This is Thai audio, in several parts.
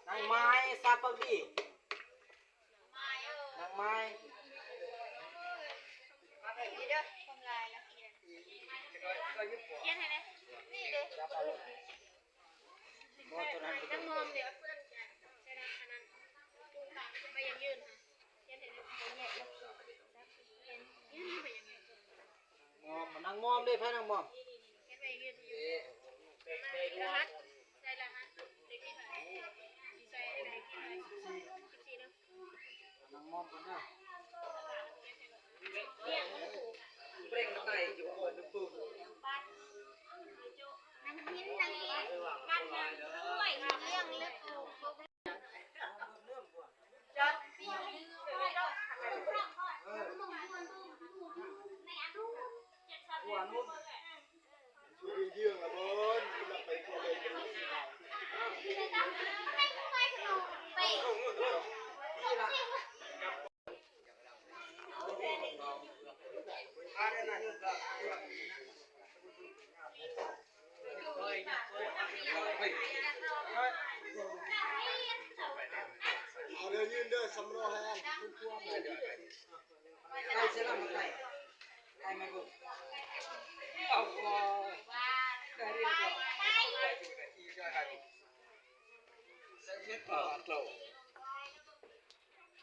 นางไม้ซาปดีนางไม้นั่งมอมเดี๋ยวไปยังยืนมอมนางมอมเลยพะนางมอมรหัสใส่รหัสเด็กที่ไหนใส่อะไรที่ไหน14เนาะ นางมอมกันนะเรียกเปร่งไต่อยู่บนปูนนางหินนางหินกันนางด้วยเรื่องเล็กลูกจอดปียื้อไปแล้วหัวนุ่มช่วยเยื่อละบนเราไปตัวเลยเอาเดี๋ยวยืนเด้อสำรองให้อันคุณครูมาไก่เสร็จแล้วมาไก่ไก่มาบุกเอาไก่เรียกก่อนเช็ดปากเรา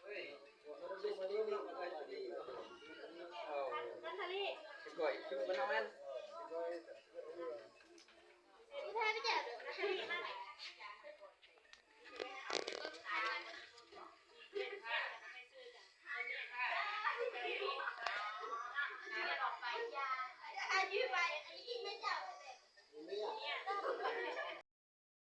เฮ้ยเราดูมาเรื่องนี้มาไก่ตัวนี้นัทลีก่อยชุบมันเอาแม่นแท้ไม่เจ็บนัทลีมากยืมไปอันนี้กินไม่จับเลย